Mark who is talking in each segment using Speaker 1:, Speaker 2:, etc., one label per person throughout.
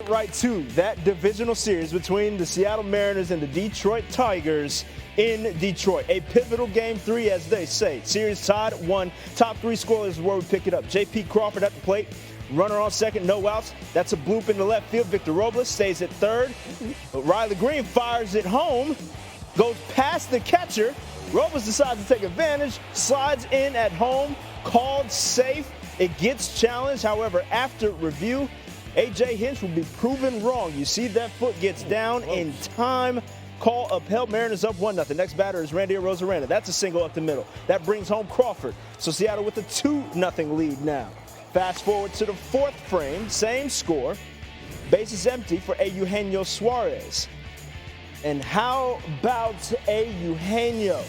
Speaker 1: right to that divisional series between the Seattle Mariners and the Detroit Tigers in Detroit. A pivotal Game 3, as they say. Series tied at 1. Top 3 scorers is where we pick it up. J.P. Crawford at the plate. Runner on second, no outs. That's a bloop in the left field. Victor Robles stays at third. But Riley Green fires it home. Goes past the catcher. Robles decides to take advantage. Slides in at home. Called safe. It gets challenged. However, after review, A.J. Hinch will be proven wrong. You see that foot gets down in time. Call upheld. Mariners up 1-0. Next batter is Randy Arozarena. That's a single up the middle. That brings home Crawford. So Seattle with a 2-0 lead now. Fast forward to the 4th frame. Same score. Bases empty for Eugenio Suarez. And how about Eugenio?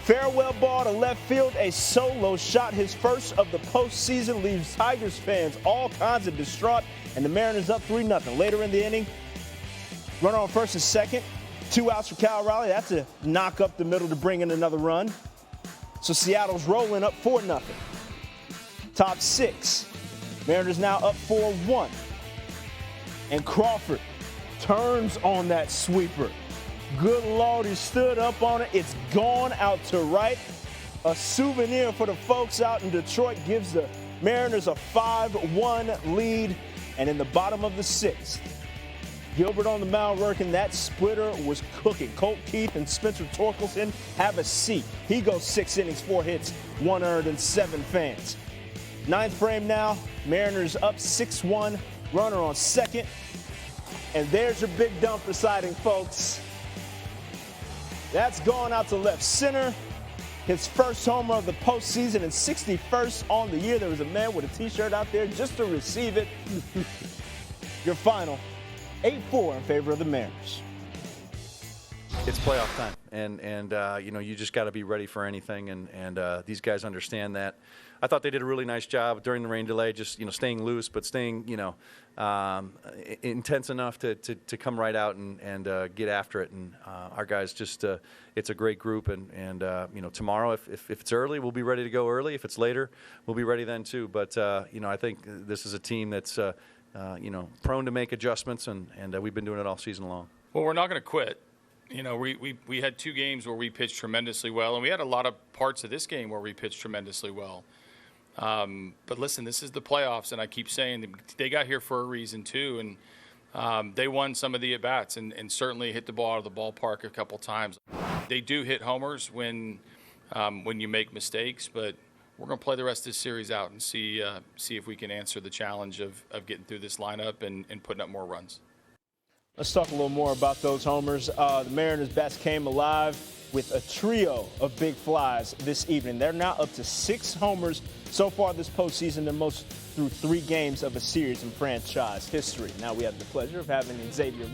Speaker 1: Farewell ball to left field, a solo shot, his first of the postseason, leaves Tigers fans all kinds of distraught, and the Mariners up 3-0. Later in the inning, runner on first and second, 2 outs for Cal Raleigh. That's a knock up the middle to bring in another run. So Seattle's rolling up 4-0. Top 6, Mariners now up 4-1. And Crawford turns on that sweeper. Good Lord, he stood up on it. It's gone out to right. A souvenir for the folks out in Detroit gives the Mariners a 5-1 lead. And in the bottom of the 6th, Gilbert on the mound working. That splitter was cooking. Colt Keith and Spencer Torkelson have a seat. He goes 6 innings, 4 hits, 1 earned, and 7 fans. 9th frame now. Mariners up 6-1. Runner on second. And there's your big dump deciding, folks. That's gone out to left center. His first homer of the postseason and 61st on the year. There was a man with a T-shirt out there just to receive it. Your final, 8-4 in favor of the Mariners.
Speaker 2: It's playoff time, and you know, you just got to be ready for anything, and these guys understand that. I thought they did a really nice job during the rain delay, just, you know, staying loose, but staying, you know, intense enough to come right out and get after it. And our guys just, it's a great group. And you know, tomorrow, if it's early, we'll be ready to go early. If it's later, we'll be ready then too. But, you know, I think this is a team that's, you know, prone to make adjustments, and we've been doing it all season long.
Speaker 3: Well, we're not going to quit. You know, we had 2 games where we pitched tremendously well, and we had a lot of parts of this game where we pitched tremendously well. But listen, this is the playoffs, and I keep saying they got here for a reason too, and they won some of the at-bats and certainly hit the ball out of the ballpark a couple times. They do hit homers when you make mistakes, but we're going to play the rest of this series out and see if we can answer the challenge of getting through this lineup and putting up more runs.
Speaker 1: Let's talk a little more about those homers. The Mariners' bats came alive with a trio of big flies this evening. They're now up to 6 homers so far this postseason, the most through 3 games of a series in franchise history. Now we have the pleasure of having Xavier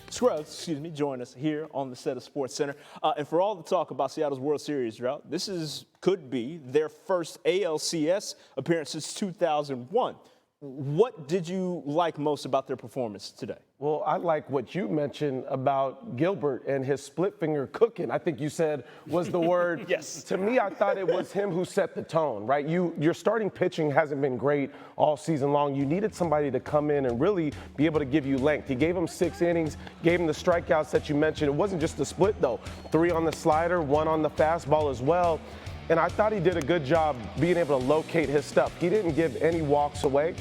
Speaker 1: Scruggs, join us here on the set of SportsCenter. And for all the talk about Seattle's World Series drought, this could be their first ALCS appearance since 2001. What did you like most about their performance today?
Speaker 4: Well, I like what you mentioned about Gilbert and his split finger cooking. I think you said was the word.
Speaker 1: Yes.
Speaker 4: To me, I thought it was him who set the tone, right? Your starting pitching hasn't been great all season long. You needed somebody to come in and really be able to give you length. He gave him 6 innings, gave him the strikeouts that you mentioned. It wasn't just the split, though. 3 on the slider, 1 on the fastball as well. And I thought he did a good job being able to locate his stuff. He didn't give any walks away.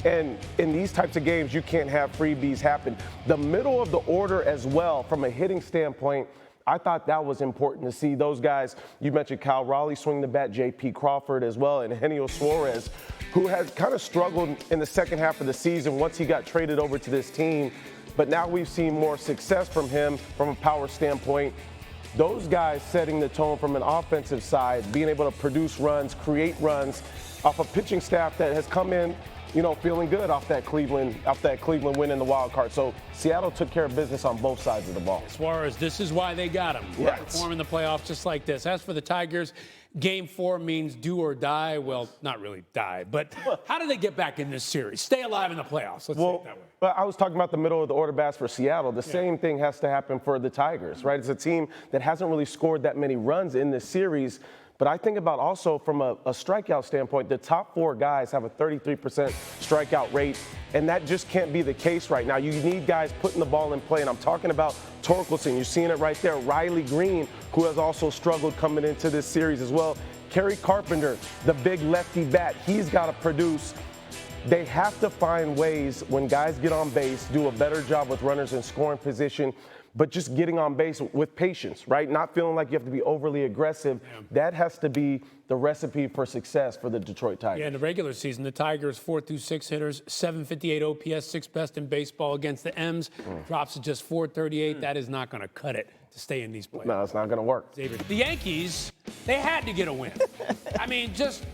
Speaker 4: And in these types of games, you can't have freebies happen. The middle of the order as well, from a hitting standpoint, I thought that was important to see those guys. You mentioned Cal Raleigh swing the bat, J.P. Crawford as well, and Eugenio Suarez, who has kind of struggled in the second half of the season once he got traded over to this team. But now we've seen more success from him from a power standpoint. Those guys setting the tone from an offensive side, being able to produce runs, create runs off a pitching staff that has come in, you know, feeling good off that Cleveland win in the wild card. So Seattle took care of business on both sides of the ball.
Speaker 5: Suarez, this is why they got him.
Speaker 4: Yes.
Speaker 5: Perform in the playoffs just like this. As for the Tigers, Game 4 means do or die. Well, not really die, but how do they get back in this series? Stay alive in the playoffs. Let's say it that way.
Speaker 4: But I was talking about the middle of the order bats for Seattle. The same thing has to happen for the Tigers, right? It's a team that hasn't really scored that many runs in this series, But I think about also from a strikeout standpoint, the top 4 guys have a 33% strikeout rate, and that just can't be the case right now. You need guys putting the ball in play, and I'm talking about Torkelson. You're seeing it right there. Riley Green, who has also struggled coming into this series as well. Kerry Carpenter, the big lefty bat, he's got to produce. They have to find ways when guys get on base, do a better job with runners in scoring position, but just getting on base with patience, right? Not feeling like you have to be overly aggressive. Yeah. That has to be the recipe for success for the Detroit Tigers.
Speaker 5: Yeah, in the regular season, the Tigers 4 through 6 hitters, 758 OPS, 6th best in baseball against the M's. Drops to just 438. That is not going to cut it to stay in these playoffs.
Speaker 4: No, it's not going to work.
Speaker 5: Xavier. The Yankees, they had to get a win. I mean, just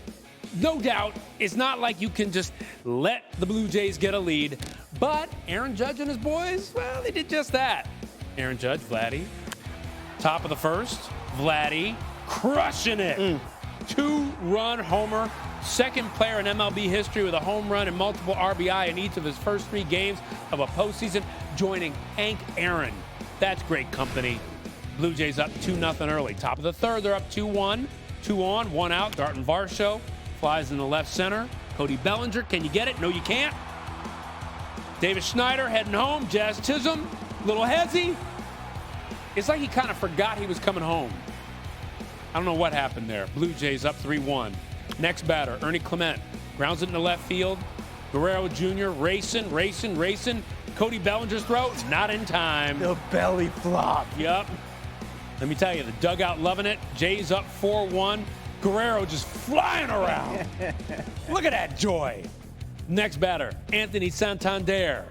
Speaker 5: no doubt, it's not like you can just let the Blue Jays get a lead. But Aaron Judge and his boys, well, they did just that. Aaron Judge, Vladdy, top of the first. Vladdy crushing it. 2-run homer. Second player in MLB history with a home run and multiple RBI in each of his first 3 games of a postseason, joining Hank Aaron. That's great company. Blue Jays up 2-0 early. Top of the third, they're up 2-1. 2 on, 1 out. Darton Varsho flies in the left center. Cody Bellinger, can you get it? No, you can't. David Schneider heading home. Jazz Chisholm, little hezzy. It's like he kind of forgot he was coming home. I don't know what happened there. Blue Jays up 3-1. Next batter, Ernie Clement. Grounds it in the left field. Guerrero Jr. racing. Cody Bellinger's throw, not in time.
Speaker 1: The belly flop.
Speaker 5: Yep. Let me tell you, the dugout loving it. Jays up 4-1. Guerrero just flying around. Look at that joy. Next batter, Anthony Santander.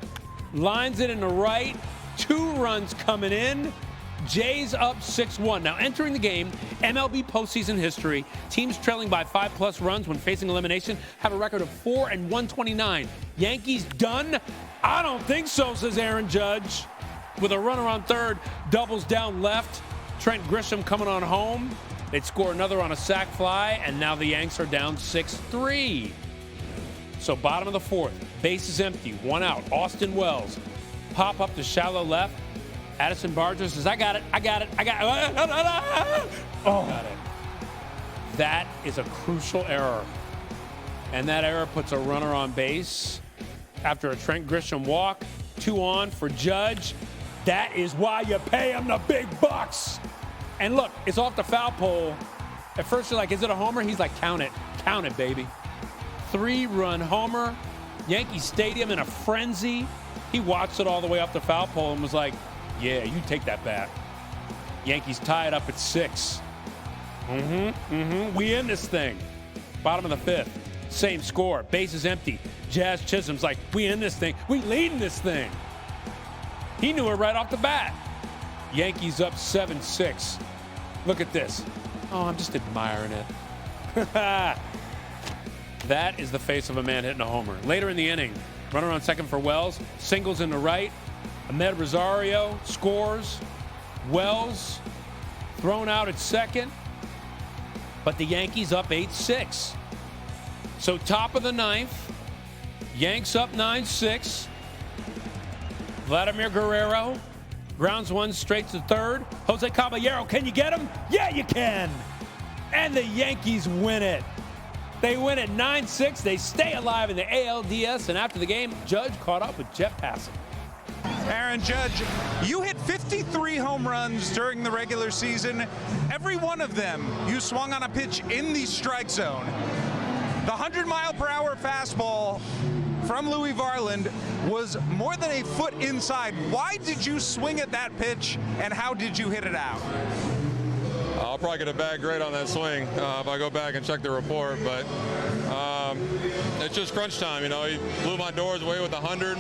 Speaker 5: Lines it in the right. 2 runs coming in. Jays up 6-1. Now entering the game, MLB postseason history, teams trailing by 5+ runs when facing elimination have a record of 4-129. Yankees done? I don't think so, says Aaron Judge. With a runner on third, doubles down left. Trent Grisham coming on home. They'd score another on a sac fly, and now the Yanks are down 6-3. So bottom of the fourth, base is empty, 1 out. Austin Wells, pop up to shallow left. Addison Barger says, I got it. Oh, got it. That is a crucial error. And that error puts a runner on base after a Trent Grisham walk. 2 on for Judge. That is why you pay him the big bucks. And look, it's off the foul pole. At first you're like, is it a homer? He's like, count it, baby. 3-run homer. Yankee Stadium in a frenzy. He watched it all the way up the foul pole and was like, yeah, you take that bat. Yankees tie it up at 6. We in this thing. Bottom of the 5th. Same score. Base is empty. Jazz Chisholm's like, we in this thing. We leading this thing. He knew it right off the bat. Yankees up 7-6. Look at this. Oh, I'm just admiring it. That is the face of a man hitting a homer. Later in the inning, runner on second for Wells. Singles in the right. Ahmed Rosario scores. Wells thrown out at second. But the Yankees up 8-6. So top of the 9th. Yanks up 9-6. Vladimir Guerrero grounds one straight to third. Jose Caballero, can you get him? Yeah, you can. And the Yankees win it. They win it 9-6. They stay alive in the ALDS. And after the game, Judge caught up with Jeff Passan.
Speaker 6: Aaron Judge, you hit 53 home runs during the regular season. Every one of them, you swung on a pitch in the strike zone. The 100-mile-per-hour fastball from Louis Varland was more than a foot inside. Why did you swing at that pitch, and how did you hit it out?
Speaker 7: I'll probably get a bad grade on that swing if I go back and check the report, but it's just crunch time. You know, he blew my doors away with 100.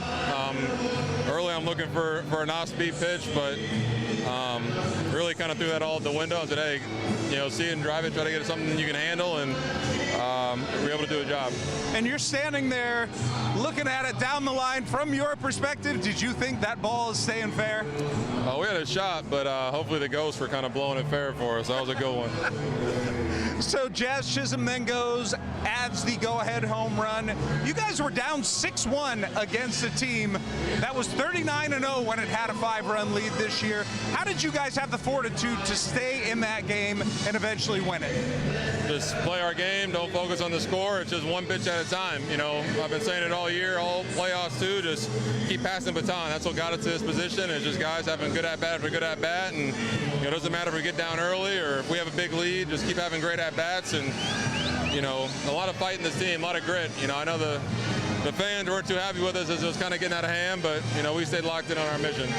Speaker 7: Early I'm looking for an off-speed pitch, but really kind of threw that all out the window and said, hey, you know, see it and drive it, try to get it something you can handle, and be able to do a job.
Speaker 6: And you're standing there looking at it down the line. From your perspective, did you think that ball is staying fair?
Speaker 7: We had a shot, but hopefully the ghosts were kind of blowing it fair for us. That was a good one.
Speaker 6: So Jazz Chisholm then goes, adds the go-ahead home run. You guys were down 6-1 against a team that was 39-0 when it had a 5-run lead this year. How did you guys have the fortitude to stay in that game and eventually win it?
Speaker 7: Just play our game, don't focus on the score. It's just one pitch at a time. You know, I've been saying it all year, all playoffs too. Just keep passing the baton. That's what got us to this position. It's just guys having good at bat after good at bat, and it doesn't matter if we get down early or if we have a big lead. Just keep having great at bats, and a lot of fight in this team, a lot of grit. I know the fans weren't too happy with us as it was kind of getting out of hand, but we stayed locked in on our mission.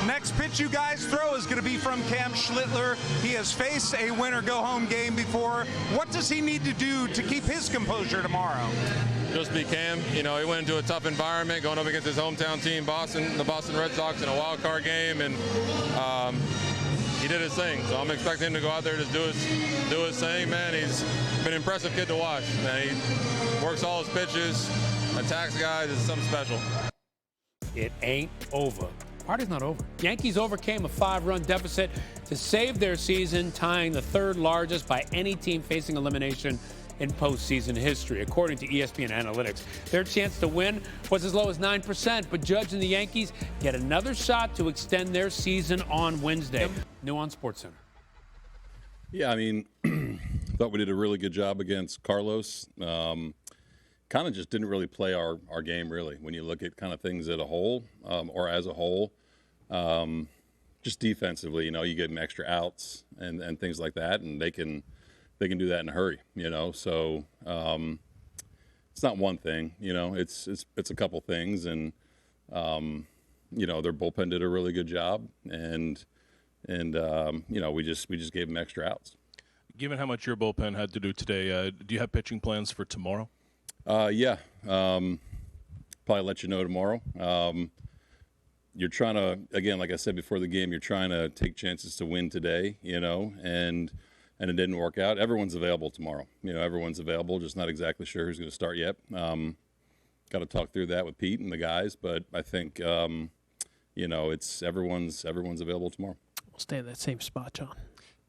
Speaker 6: Next pitch you guys throw is going to be from Cam Schlittler. He has faced a win-or-go-home game before. What does he need to do to keep his composure tomorrow?
Speaker 7: Just be Cam. He went into a tough environment going up against his hometown team, the Boston Red Sox, in a wild card game, and he did his thing. So I'm expecting him to go out there and just do his thing. Man, he's been an impressive kid to watch. Man, he works all his pitches, attacks guys. It's something special.
Speaker 5: It ain't over. Party's not over. Yankees overcame a 5-run deficit to save their season, tying the third largest by any team facing elimination in postseason history. According to ESPN Analytics, their chance to win was as low as 9%, but Judge and the Yankees get another shot to extend their season on Wednesday. New on SportsCenter.
Speaker 8: Yeah, I mean, thought we did a really good job against Carlos. Kind of just didn't really play our game, really, when you look at kind of things as a whole, or as a whole. Just defensively, you get them extra outs and things like that, and they can do that in a hurry, So it's not one thing, it's a couple things, and their bullpen did a really good job, and we just gave them extra outs.
Speaker 9: Given how much your bullpen had to do today, do you have pitching plans for tomorrow?
Speaker 8: Yeah. Probably let you know tomorrow. You're trying to, again, like I said before the game, you're trying to take chances to win today, and it didn't work out. Everyone's available tomorrow. Everyone's available, just not exactly sure who's going to start yet. Got to talk through that with Pete and the guys, but I think, it's everyone's available tomorrow.
Speaker 10: We'll stay in that same spot, John.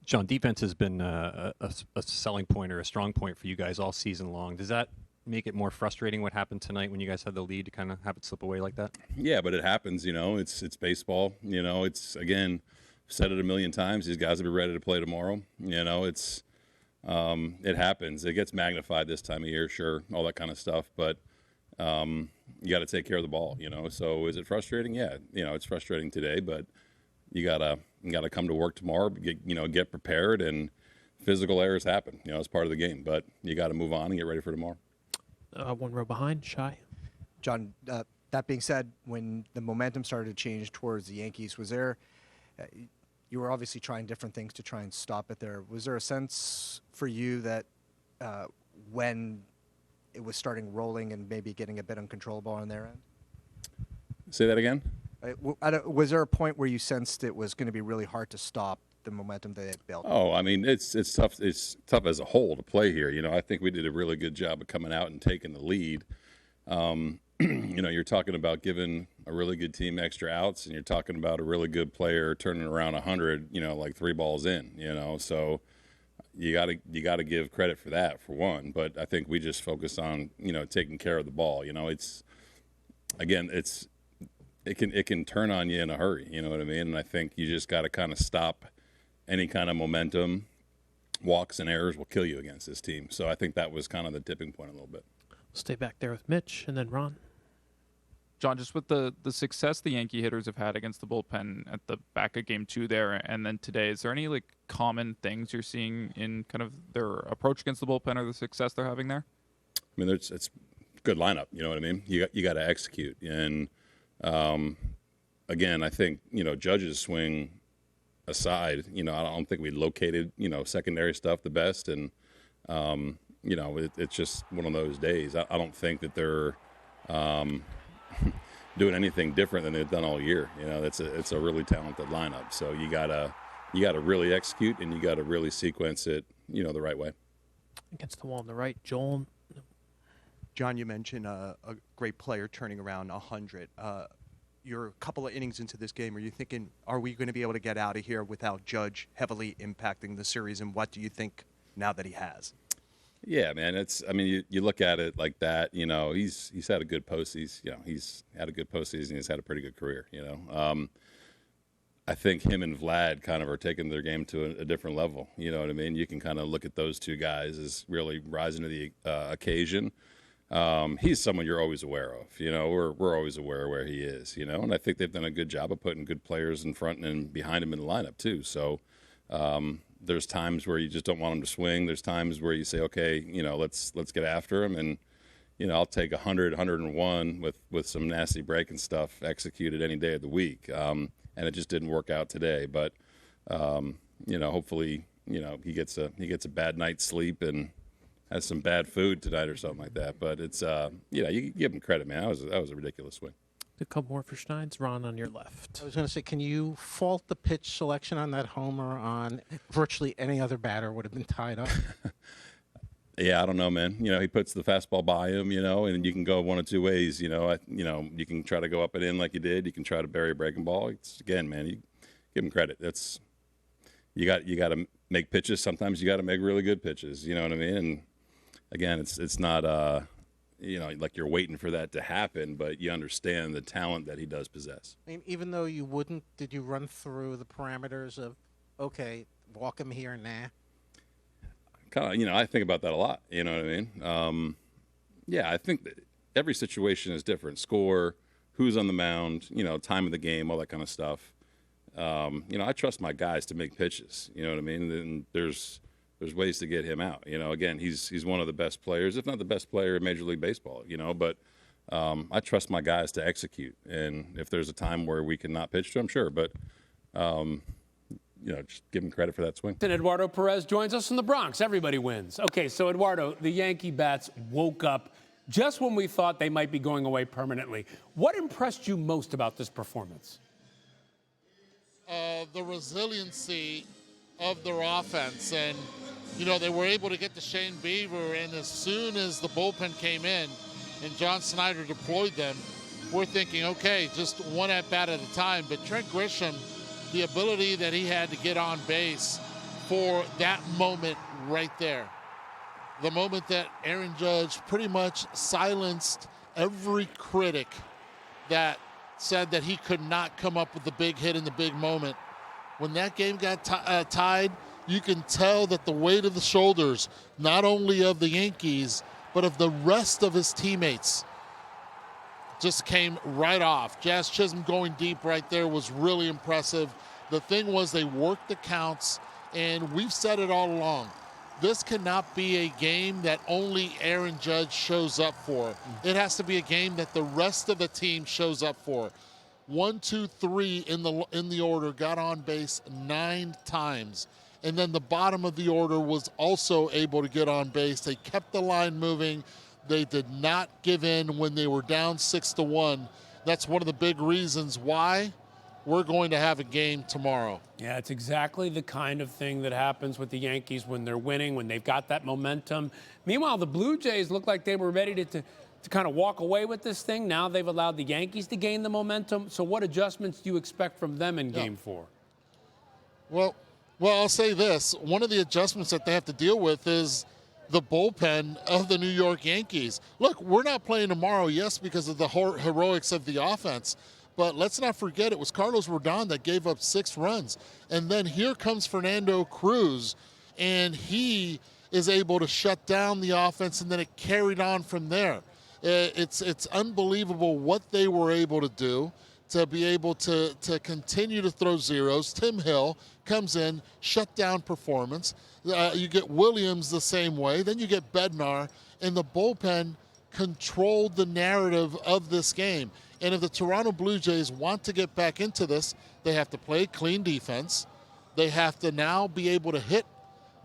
Speaker 11: John, defense has been a selling point or a strong point for you guys all season long. Does that make it more frustrating what happened tonight when you guys had the lead to kind of have it slip away like that? Yeah, but it happens, it's baseball. It's, again, I've said it a million times, these guys will be ready to play tomorrow. It's it happens. It gets magnified this time of year, sure, all that kind of stuff, but you got to take care of the ball, So is it frustrating? Yeah, it's frustrating today, but you gotta come to work tomorrow, get prepared, and physical errors happen, it's part of the game, but you got to move on and get ready for tomorrow.
Speaker 10: One row behind, Shy.
Speaker 12: John, that being said, when the momentum started to change towards the Yankees, was there, you were obviously trying different things to try and stop it there. Was there a sense for you that when it was starting rolling and maybe getting a bit uncontrollable on their end? Say that again? Was there a point where you sensed it was going to be really hard to stop the momentum they had built?
Speaker 8: Oh, I mean, it's tough. It's tough as a whole to play here. I think we did a really good job of coming out and taking the lead. You're talking about giving a really good team extra outs, and you're talking about a really good player turning around 100, like 3 balls in, So you got to give credit for that, for one. But I think we just focus on, taking care of the ball. It can turn on you in a hurry. You know what I mean? And I think you just got to kind of stop any kind of momentum. Walks and errors will kill you against this team. So I think that was kind of the tipping point a little bit.
Speaker 10: Stay back there with Mitch and then Ron.
Speaker 13: John, just with the success the Yankee hitters have had against the bullpen at the back of Game 2 there and then today, is there any common things you're seeing in kind of their approach against the bullpen or the success they're having there?
Speaker 8: I mean, it's a good lineup. You know what I mean? You got to execute. And again, I think Judge's swing aside, I don't think we located secondary stuff the best, and it's just one of those days. I don't think that they're doing anything different than they've done all year. It's a really talented lineup. So you gotta really execute, and you gotta really sequence it, the right way.
Speaker 10: Against the wall on the right, Joel.
Speaker 14: John, you mentioned a great player turning around 100. You're a couple of innings into this game. Are you thinking, are we going to be able to get out of here without Judge heavily impacting the series? And what do you think now that he has?
Speaker 8: Yeah, man. You look at it like that. He's had a good postseason. He's had a good postseason. He's had a pretty good career. I think him and Vlad kind of are taking their game to a different level. You know what I mean? You can kind of look at those two guys as really rising to the occasion. He's someone you're always aware of. You know, we're always aware of where he is. You know, and I think they've done a good job of putting good players in front and behind him in the lineup too. So there's times where you just don't want him to swing. There's times where you say, okay, you know, let's get after him, and you know, I'll take 100, 101 with some nasty breaking stuff executed any day of the week. And it just didn't work out today. But you know, hopefully, you know, he gets a bad night's sleep and has some bad food tonight or something like that. But it's you know, you give him credit, man. That was a ridiculous win.
Speaker 10: A couple more for Schneider. Ron on your left.
Speaker 15: I was going to say, can you fault the pitch selection on that homer on virtually any other batter would have been tied up?
Speaker 8: Yeah, I don't know, man. You know, he puts the fastball by him, you know, and you can go one of two ways. You know, you can try to go up and in like you did. You can try to bury a breaking ball. It's, again, man, you give him credit. That's you got to make pitches. Sometimes you got to make really good pitches. You know what I mean? And again, it's not you know, like you're waiting for that to happen, but you understand the talent that he does possess.
Speaker 15: I mean, even though you wouldn't, did you run through the parameters of, okay, walk him here, nah?
Speaker 8: Kind of, you know, I think about that a lot. You know what I mean? Yeah, I think that every situation is different. Score, who's on the mound, you know, time of the game, all that kind of stuff. You know, I trust my guys to make pitches. You know what I mean? And there's ways to get him out. You know, again, he's one of the best players, if not the best player in Major League Baseball. You know, but I trust my guys to execute. And if there's a time where we cannot pitch to him, sure, but. You know, just give him credit for that swing.
Speaker 5: And Eduardo Perez joins us from the Bronx. Everybody wins. Okay, so Eduardo, the Yankee bats woke up just when we thought they might be going away permanently. What impressed you most about this performance?
Speaker 16: The resiliency of their offense. And, you know, they were able to get to Shane Bieber, and as soon as the bullpen came in and John Schneider deployed them, we're thinking, okay, just one at-bat at a time. But Trent Grisham, the ability that he had to get on base for that moment right there. The moment that Aaron Judge pretty much silenced every critic that said that he could not come up with the big hit in the big moment. When that game got tied, you can tell that the weight of the shoulders, not only of the Yankees, but of the rest of his teammates, just came right off. Jazz Chisholm going deep right there was really impressive. The thing was, they worked the counts, and we've said it all along. This cannot be a game that only Aaron Judge shows up for. It has to be a game that the rest of the team shows up for. 1, 2, 3 in the order got on base 9 times. And then the bottom of the order was also able to get on base. They kept the line moving. They did not give in when they were down 6-1. That's one of the big reasons why we're going to have a game tomorrow.
Speaker 5: Yeah, it's exactly the kind of thing that happens with the Yankees when they're winning, when they've got that momentum. Meanwhile, the Blue Jays look like they were ready to kind of walk away with this thing. Now they've allowed the Yankees to gain the momentum. So what adjustments do you expect from them in Game 4?
Speaker 16: Well, I'll say this. One of the adjustments that they have to deal with is the bullpen of the New York Yankees. Look, we're not playing tomorrow, yes, because of the heroics of the offense, but let's not forget it was Carlos Rodon that gave up 6 runs. And then here comes Fernando Cruz, and he is able to shut down the offense, and then it carried on from there. It's unbelievable what they were able to do to be able to continue to throw zeros. Tim Hill comes in, shut down performance. You get Williams the same way. Then you get Bednar, and the bullpen controlled the narrative of this game. And if the Toronto Blue Jays want to get back into this, they have to play clean defense. They have to now be able to hit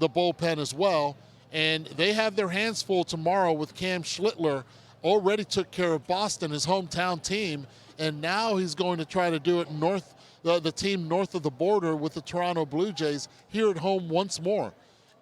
Speaker 16: the bullpen as well. And they have their hands full tomorrow with Cam Schlittler. Already took care of Boston, his hometown team, and now he's going to try to do it the team north of the border with the Toronto Blue Jays here at home once more.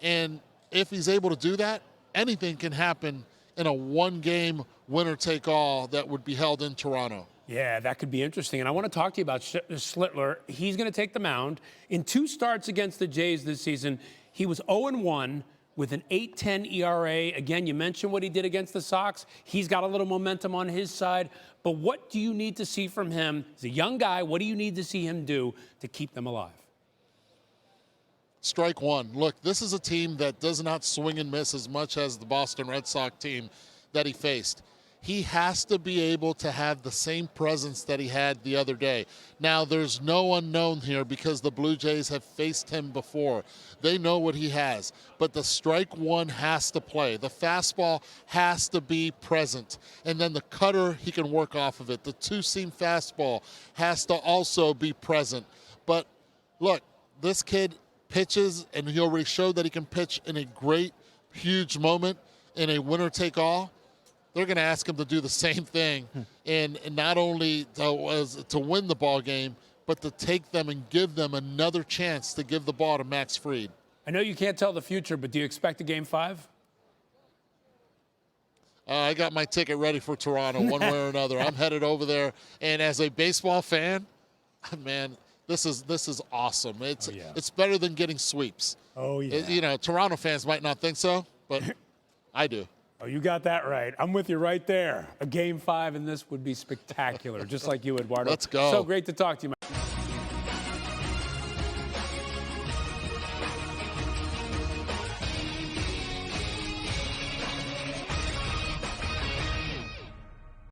Speaker 16: And if he's able to do that, anything can happen in a one-game winner-take-all that would be held in Toronto.
Speaker 5: Yeah, that could be interesting. And I want to talk to you about Schlittler. He's going to take the mound. In 2 starts against the Jays this season, he was 0-1 with an 8.10 ERA. Again, you mentioned what he did against the Sox. He's got a little momentum on his side. But what do you need to see from him? He's a young guy. What do you need to see him do to keep them alive?
Speaker 16: Strike one. Look, this is a team that does not swing and miss as much as the Boston Red Sox team that he faced. He has to be able to have the same presence that he had the other day. Now, there's no unknown here because the Blue Jays have faced him before. They know what he has. But the strike one has to play. The fastball has to be present. And then the cutter, he can work off of it. The two-seam fastball has to also be present. But, look, this kid pitches, and he already showed that he can pitch in a great, huge moment in a winner-take-all. They're going to ask him to do the same thing, and not only to win the ball game, but to take them and give them another chance to give the ball to Max Fried.
Speaker 5: I know you can't tell the future, but do you expect a Game 5?
Speaker 16: I got my ticket ready for Toronto one way or another. I'm headed over there, and as a baseball fan, man, this is awesome. It's better than getting sweeps.
Speaker 5: Oh, yeah.
Speaker 16: You know, Toronto fans might not think so, but I do.
Speaker 5: Oh, you got that right. I'm with you right there. A Game 5 in this would be spectacular, just like you, Eduardo.
Speaker 16: Let's go.
Speaker 5: So great to talk to you,